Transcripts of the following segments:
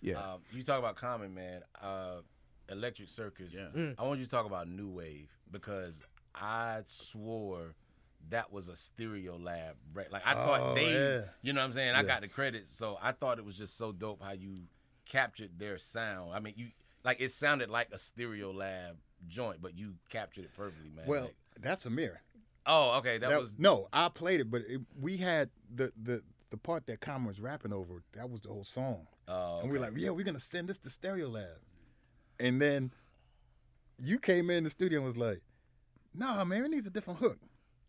Yeah. You talk about Common, man. Electric Circus. Yeah. I want you to talk about New Wave because I swore that was a Stereolab. Like I thought you know what I'm saying? I got the credit, so I thought it was just so dope how you captured their sound. I mean, you like it sounded like a Stereolab joint, but you captured it perfectly, man. Well, like, that's Ahmir. oh, okay, that was no. I played it, but we had the part that Common was rapping over. That was the whole song. Oh, okay. And we were like, yeah, we're gonna send this to Stereolab. And then you came in the studio and was like, nah, man, it needs a different hook.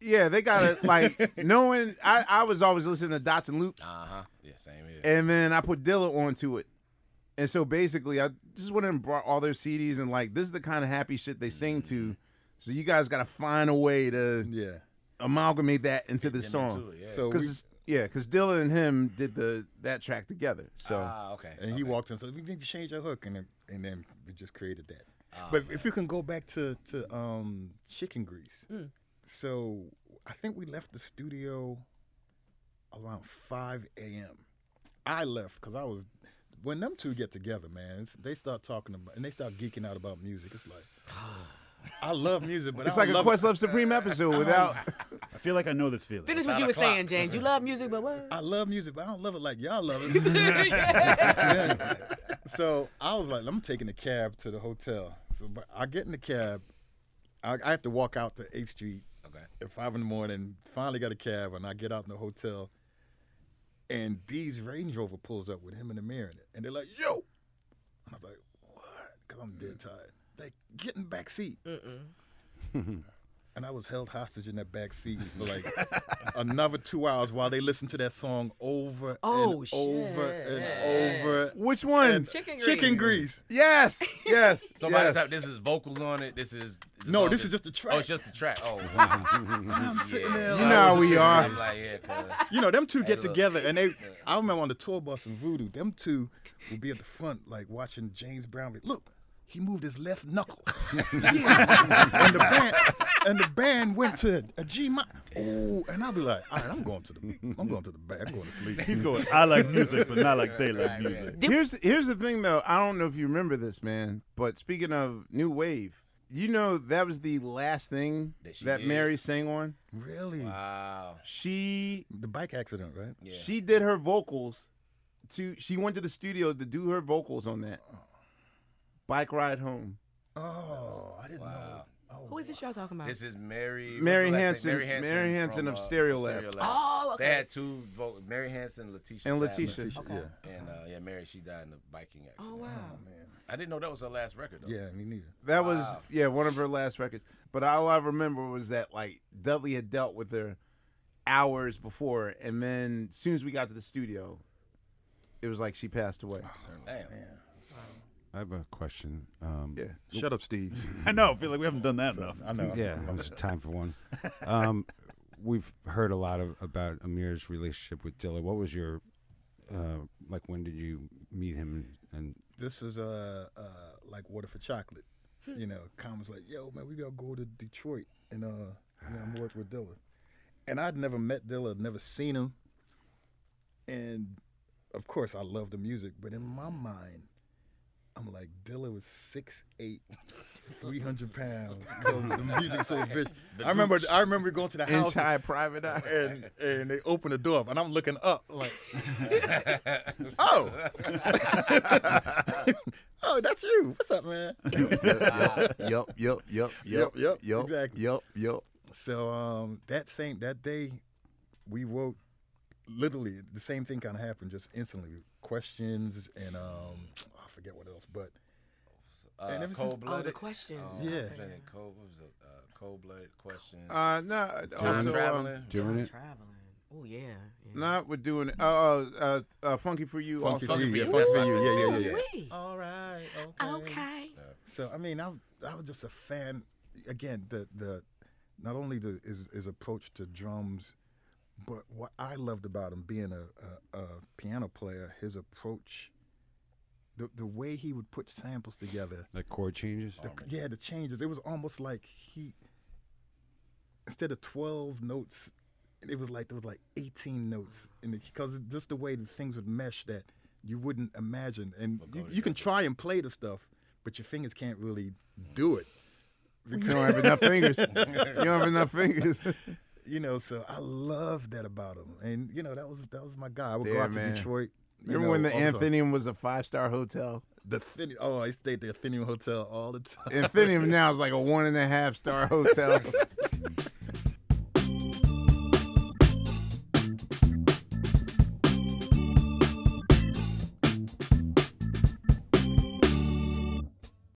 Yeah, they gotta like knowing. I was always listening to Dots and Loops. Yeah, same here. And then I put Dilla onto it. And so basically, I just went and brought all their CDs and like this is the kind of happy shit they sing to. So you guys gotta find a way to amalgamate that into the song. So because Dilla and him did that track together. So okay. And he walked in and said, we need to change our hook, and then we just created that. But if you can go back to Chicken Grease. So I think we left the studio around 5 a.m. I left because I was, when them two get together, man, they start talking about, and they start geeking out about music. It's like, I love music, but it's I like a Questlove Supreme episode without. I feel like I know this feeling. Finish what you were saying, James. You love music, but what? I love music, but I don't love it like y'all love it. Yeah. So I was like, I'm taking a cab to the hotel. So I get in the cab. I have to walk out to 8th Street at 5 in the morning. Finally got a cab, and I get out in the hotel. And D's Range Rover pulls up with him and Ahmir in it. And they're like, yo. And I was like, what? Because I'm dead tired. Like, get in the back seat. And I was held hostage in that back seat for like another 2 hours while they listened to that song over and over and over. Which one? Chicken Grease. Yes, yes. So by the time this is vocals on it, this is this is just the track. Oh, it's just the track. Oh, wow. I'm sitting there. You know how we are. I'm like, you know, them two get together, and I remember on the tour bus in Voodoo, them two would be at the front, like watching James Brown. Look, he moved his left knuckle. and the band went to a G minor. Oh, and I'll be like, all right, I'm going to the back. I'm going to sleep. He's going, I like music, but not like they like music. Here's the thing, though. I don't know if you remember this, man, but speaking of New Wave, you know that was the last thing that Mary sang on? Really? Wow. The bike accident, right? Yeah. She did her vocals. She went to the studio to do her vocals on that. Bike Ride Home. Oh, I didn't know. Oh, who is this y'all talking about? This is Mary Hansen. Mary Hansen of Stereolab. Oh, okay. They had two vocals, Mary Hansen, Letitia. And Letitia. Okay. And Mary, she died in a biking accident. Oh, wow. Man. I didn't know that was her last record, though. Yeah, me neither. That was, one of her last records. But all I remember was that, like, Dudley had dealt with her hours before, and then as soon as we got to the studio, it was like she passed away. Damn. Man. I have a question. Shut up, Steve. I know. I feel like we haven't done that enough. I know. Yeah, it's time for one. We've heard a lot about Ahmir's relationship with Dilla. What was your, when did you meet him? And this was like Water for Chocolate. You know, Common's like, yo, man, we got to go to Detroit and I'm working with Dilla. And I'd never met Dilla, never seen him. And, of course, I love the music. But in my mind, I'm like, Dilla was 6'8", 300 pounds. The music's so rich. I remember going to the house. High private eye. And they opened the door up, and I'm looking up like, oh. Oh, that's you. What's up, man? Yup. Exactly. Yup. So that day, we wrote literally the same thing kind of happened just instantly. Questions and I forget what else, but Cold-blooded. Oh, the questions. Yeah. Cold-blooded questions. No. Time traveling. doing it? Traveling. Oh, yeah. Not we're doing it. Funky for You. Funky also. for You. Funky for You. Yeah. Wait. All right. Okay. So I mean, I was just a fan. Again, the not only his approach to drums, but what I loved about him being a piano player, his approach, the way he would put samples together. Like chord changes? The changes. It was almost like instead of 12 notes, there was like 18 notes, because just the way the things would mesh, that you wouldn't imagine. And you can try and play the stuff, but your fingers can't really do it. You don't have enough fingers. You don't have enough fingers. You know, so I love that about him. And, you know, that was my guy. I would go out to Detroit. Remember when the Athenaeum was a 5-star hotel? I stayed at the Athenaeum Hotel all the time. Athenaeum now is like a 1.5-star hotel.